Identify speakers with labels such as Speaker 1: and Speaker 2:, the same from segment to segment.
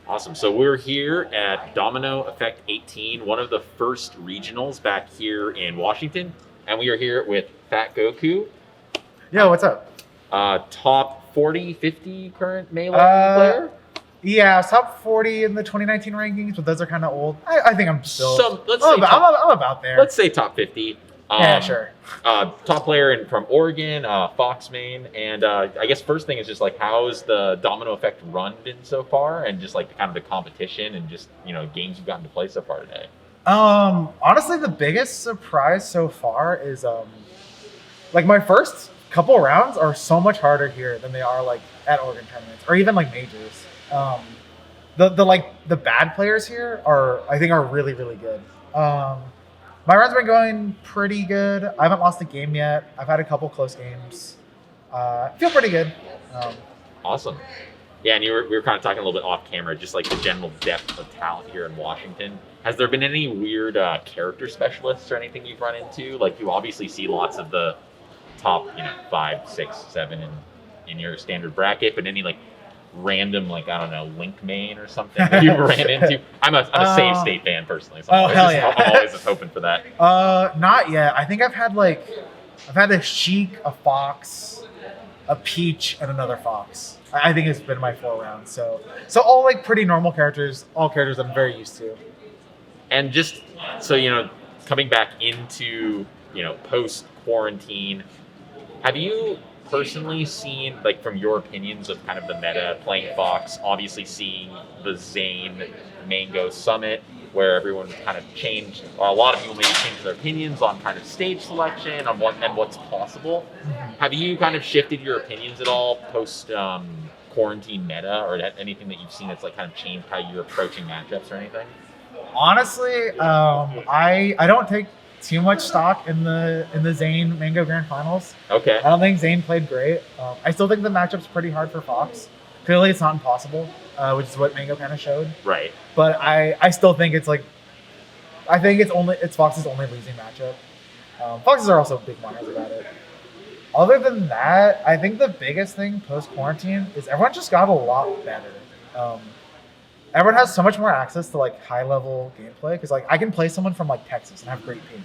Speaker 1: Awesome. So we're here at Domino Effect 18, one of the first regionals back here in Washington, and we are here with Fatgoku,
Speaker 2: Yo, what's up?
Speaker 1: top 40, 50 current Melee
Speaker 2: Uh,
Speaker 1: player.
Speaker 2: Yeah, I was top 40 in the 2019 rankings, but those are kind of old. I think I'm still. I'm about there.
Speaker 1: Let's say top 50.
Speaker 2: Yeah, sure.
Speaker 1: Top player from Oregon, Fox main, and I guess first thing is just like how's the Domino Effect run been so far, and just like kind of the competition and just games you've gotten to play so far today.
Speaker 2: Honestly, the biggest surprise so far is like my first couple rounds are so much harder here than they are like at Oregon tournaments or even like majors. The bad players here I think are really really good. My run's been going pretty good. I haven't lost a game yet. I've had a couple close games. I feel pretty good.
Speaker 1: Awesome. Yeah, and we were kind of talking a little bit off camera, just like the general depth of talent here in Washington. Has there been any weird character specialists or anything you've run into? Like you obviously see lots of the top, 5, 6, 7 in your standard bracket, but any like random, like, I don't know, Link main or something that you ran into? I'm a Save State fan personally, so I'm always just hoping for that.
Speaker 2: Not yet. I think I've had a Sheik, a Fox, a Peach, and another Fox. I think it's been my 4 rounds. So all like pretty normal characters, all characters I'm very used to.
Speaker 1: And just so coming back into post quarantine, have you personally seen, like, from your opinions of kind of the meta playing Fox, obviously seeing the Zane Mango Summit where everyone kind of changed, or a lot of people maybe changed their opinions on kind of stage selection on what's possible. Have you kind of shifted your opinions at all post quarantine meta, or anything that you've seen that's like kind of changed how you're approaching matchups or anything?
Speaker 2: Honestly, I don't take too much stock in the Zane Mango Grand Finals.
Speaker 1: Okay.
Speaker 2: I don't think Zane played great. I still think the matchup's pretty hard for Fox. Clearly, it's not impossible, which is what Mango kind of showed.
Speaker 1: Right.
Speaker 2: But I still think it's Fox's only losing matchup. Foxes are also big miners about it. Other than that, I think the biggest thing post quarantine is everyone just got a lot better. Everyone has so much more access to like high level gameplay because like I can play someone from like Texas and have great ping.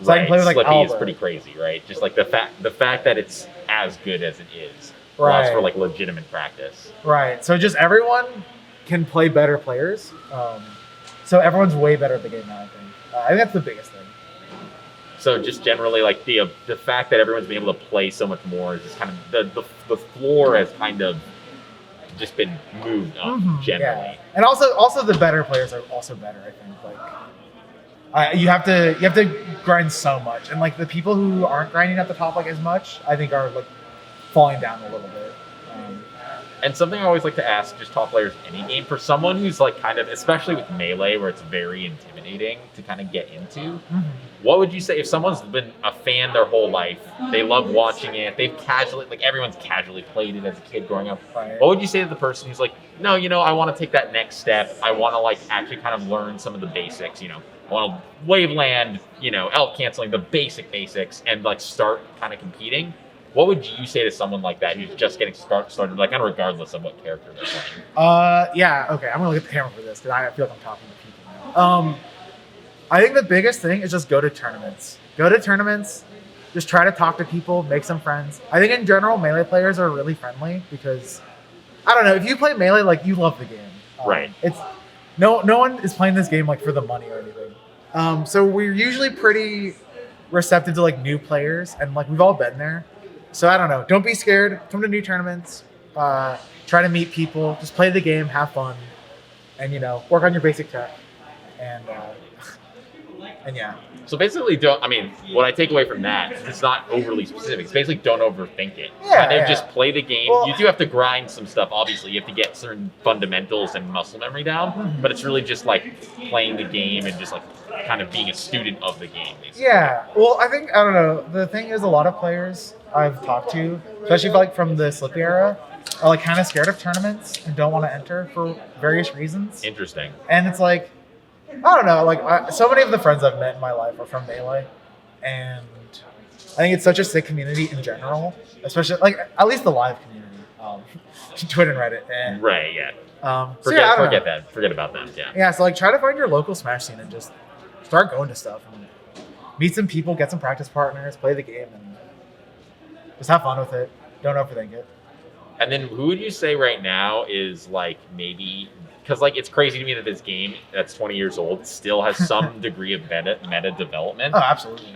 Speaker 2: So
Speaker 1: right.
Speaker 2: I can play with like
Speaker 1: Slippy
Speaker 2: Albert.
Speaker 1: is pretty crazy, right? Just like the fact that it's as good as it is
Speaker 2: Right.
Speaker 1: allows for like legitimate practice.
Speaker 2: Right. So just everyone can play better players. So everyone's way better at the game now, I think. I think that's the biggest thing.
Speaker 1: So just generally, like the fact that everyone's been able to play so much more is just kind of the floor has kind of just been moved up generally.
Speaker 2: Yeah. And also the better players are also better, I think. Like you have to grind so much, and like the people who aren't grinding at the top like as much, I think are like falling down a little bit.
Speaker 1: And something I always like to ask just top players in any game, for someone who's like kind of, especially with Melee where it's very intimidating to kind of get into, what would you say if someone's been a fan their whole life, they love watching it, they've casually, like everyone's casually played it as a kid growing up,
Speaker 2: Right.
Speaker 1: What would you say to the person who's like, no, I want to take that next step, I want to like actually kind of learn some of the basics, I want to waveland, elk canceling, the basics, and like start kind of competing? What would you say to someone like that who's just getting started, like kind of regardless of what character they're playing?
Speaker 2: Yeah, okay, I'm gonna look at the camera for this because I feel like I'm talking to people now. I think the biggest thing is just go to tournaments. Just try to talk to people, make some friends. I think in general, Melee players are really friendly because, I don't know, if you play Melee, like you love the game.
Speaker 1: Right.
Speaker 2: It's no one is playing this game like for the money or anything. So we're usually pretty receptive to like new players, and like we've all been there. So I don't know. Don't be scared. Come to new tournaments. Try to meet people. Just play the game. Have fun. And work on your basic tech. And yeah.
Speaker 1: So basically, what I take away from that, it's not overly specific. It's basically don't overthink it.
Speaker 2: Yeah,
Speaker 1: Kind of just play the game.
Speaker 2: Well,
Speaker 1: you do have to grind some stuff, obviously. You have to get certain fundamentals and muscle memory down. But it's really just like playing the game and just like kind of being a student of the game, basically.
Speaker 2: Yeah. Well, I don't know. The thing is, a lot of players I've talked to, especially like from the Slippy era, are like kind of scared of tournaments and don't want to enter for various reasons.
Speaker 1: Interesting.
Speaker 2: And it's like, I don't know, like so many of the friends I've met in my life are from Melee, and I think it's such a sick community in general, especially like at least the live community, Twitter and Reddit. And
Speaker 1: Right, yeah. Forget
Speaker 2: I don't know.
Speaker 1: that. Forget about them. Yeah.
Speaker 2: Yeah, so like try to find your local Smash scene and just start going to stuff and meet some people, get some practice partners, play the game, and just have fun with it. Don't overthink it.
Speaker 1: And then who would you say right now is like maybe because like it's crazy to me that this game that's 20 years old still has some degree of meta development.
Speaker 2: Oh, absolutely.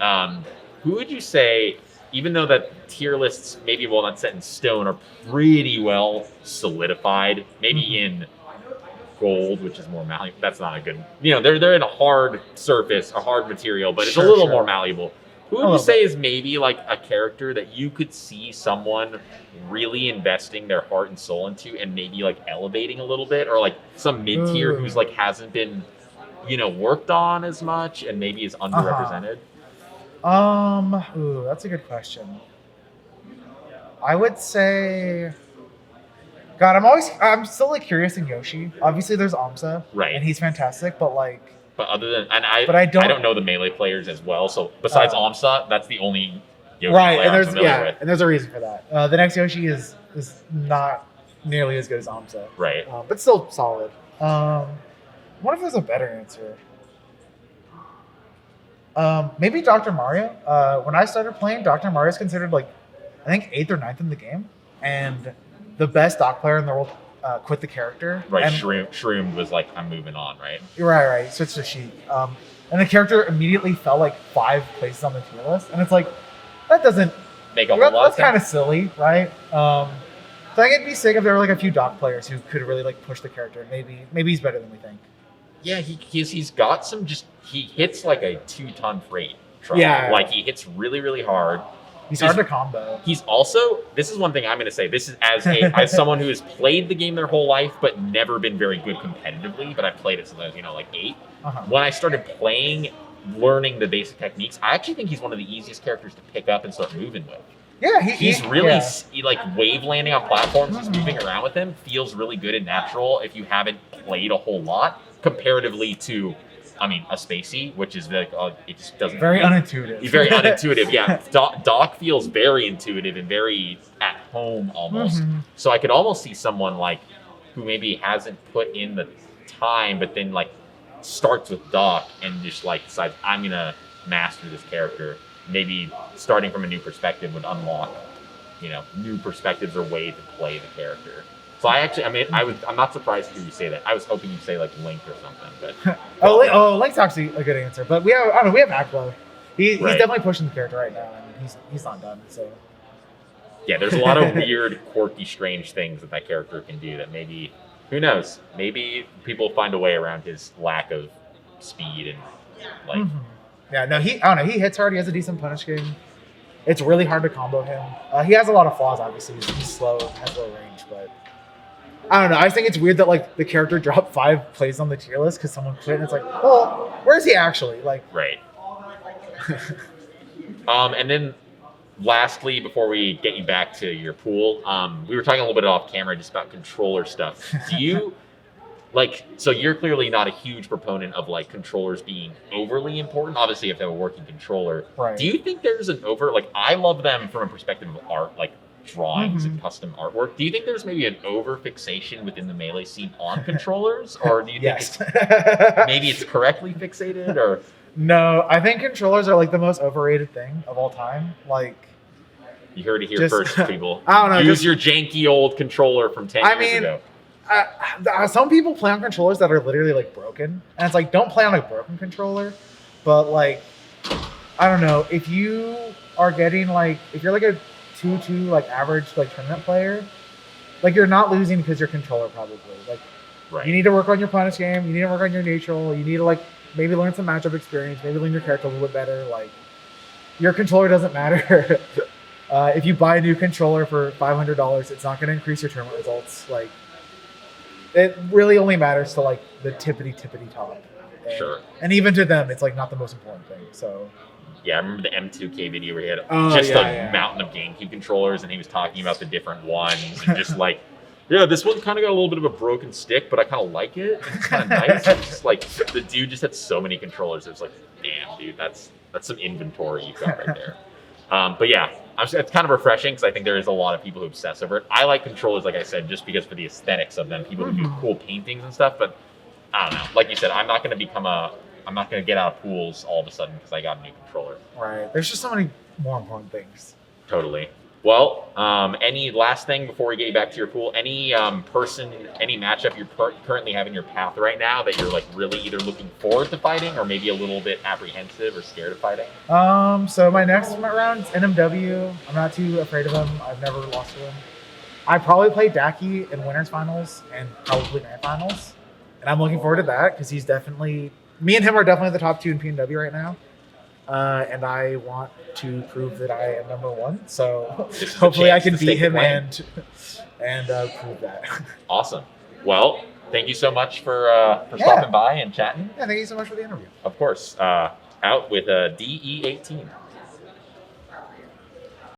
Speaker 1: Who would you say, even though that tier lists maybe well not set in stone, are pretty well solidified, maybe in gold, which is more malleable. That's not a good, they're in a hard surface, a hard material, but it's a little more malleable. Who would you say is maybe like a character that you could see someone really investing their heart and soul into and maybe like elevating a little bit, or like some mid tier who's like hasn't been, worked on as much and maybe is underrepresented?
Speaker 2: Ooh, that's a good question. I would say, God, I'm still like curious in Yoshi. Obviously, there's Amsa,
Speaker 1: right?
Speaker 2: And he's fantastic, but like.
Speaker 1: But other than, and I don't know the Melee players as well. So besides Amsa, that's the only Yoshi player I'm familiar with.
Speaker 2: And there's a reason for that. The next Yoshi is not nearly as good as Amsa,
Speaker 1: right?
Speaker 2: But still solid. What if there's a better answer? Maybe Dr. Mario. When I started playing, Dr. Mario is considered like I think 8th or 9th in the game, and the best doc player in the world. Quit the character.
Speaker 1: Right,
Speaker 2: and
Speaker 1: Shroom was like, I'm moving on, right?
Speaker 2: Right. Switched to Sheik. And the character immediately fell like 5 places on the tier list. And it's like, that doesn't
Speaker 1: make a whole lot of sense.
Speaker 2: That's kind of silly, right? So I think it'd be sick if there were like a few doc players who could really like push the character. Maybe he's better than we think.
Speaker 1: Yeah, he's got some he hits like a 2-ton freight truck.
Speaker 2: Yeah.
Speaker 1: Like he hits really, really hard.
Speaker 2: He's hard to combo.
Speaker 1: He's also, this is one thing I'm going to say, this is as someone who has played the game their whole life, but never been very good competitively, but I've played it since I was, like 8. When I started playing, learning the basic techniques, I actually think he's one of the easiest characters to pick up and start moving with.
Speaker 2: Yeah,
Speaker 1: he's really, like wave landing on platforms, just moving around with him, feels really good and natural if you haven't played a whole lot, comparatively to a Spacey, which is like it just doesn't
Speaker 2: very unintuitive.
Speaker 1: Very unintuitive, yeah. Doc feels very intuitive and very at home almost. So I could almost see someone like who maybe hasn't put in the time, but then like starts with Doc and just like decides I'm gonna master this character. Maybe starting from a new perspective would unlock, new perspectives or way to play the character. So I'm not surprised to hear you say that. I was hoping you'd say like Link or something, but
Speaker 2: Link's actually a good answer. But we have Aklo. He's definitely pushing the character right now, and he's not done. So
Speaker 1: yeah, there's a lot of weird, quirky, strange things that character can do. That maybe, who knows? Maybe people find a way around his lack of speed and like.
Speaker 2: Yeah, no, I don't know. He hits hard. He has a decent punish game. It's really hard to combo him. He has a lot of flaws. Obviously, he's slow, has low range, but. I don't know. I just think it's weird that like the character dropped 5 plays on the tier list because someone quit, and it's like, well, where's he actually? Like,
Speaker 1: right. And then, lastly, before we get you back to your pool, we were talking a little bit off camera just about controller stuff. Do you so you're clearly not a huge proponent of like controllers being overly important. Obviously, if they have a working controller,
Speaker 2: right.
Speaker 1: Do you think there's an I love them from a perspective of art, like drawings and custom artwork. Do you think there's maybe an over fixation within the Melee scene on controllers, or do you think maybe it's correctly fixated? Or
Speaker 2: no, I think controllers are like the most overrated thing of all time. Like,
Speaker 1: you heard it here first, people.
Speaker 2: I don't know.
Speaker 1: Use your janky old controller from 10 years ago.
Speaker 2: Some people play on controllers that are literally like broken, and it's like, don't play on a broken controller. But like, I don't know, if you are getting like, if you're like a 2-2 like average like tournament player, like you're not losing because your controller probably. Like, you need to work on your punish game. You need to work on your neutral. You need to like maybe learn some matchup experience. Maybe learn your character a little bit better. Like, your controller doesn't matter. If you buy a new controller for $500, it's not going to increase your tournament results. Like, it really only matters to like the tippity top. And even to them, it's like not the most important thing. So.
Speaker 1: Yeah, I remember the M2K video where he had a mountain of GameCube controllers, and he was talking about the different ones, and just like, yeah, this one kind of got a little bit of a broken stick, but I kind of like it. It's kind of nice. It's just like the dude just had so many controllers. It was like, damn, dude, that's some inventory you've got right there. But yeah, it's kind of refreshing because I think there is a lot of people who obsess over it. I like controllers, like I said, just because for the aesthetics of them, people who do cool paintings and stuff. But I don't know. Like you said, I'm not going to get out of pools all of a sudden because I got a new controller.
Speaker 2: Right. There's just so many more important things.
Speaker 1: Totally. Well, any last thing before we get you back to your pool? Any any matchup you're currently having your path right now that you're like really either looking forward to fighting or maybe a little bit apprehensive or scared of fighting?
Speaker 2: So my next round is NMW. I'm not too afraid of him. I've never lost to him. I probably play Daki in winners finals and probably grand finals, and I'm looking forward to that because he's definitely me and him are definitely the top two in PNW right now. And I want to prove that I am number one. So hopefully I can beat him and prove that.
Speaker 1: Awesome. Well, thank you so much for stopping by and chatting.
Speaker 2: Yeah, thank you so much for the interview.
Speaker 1: Of course. Out with DE18.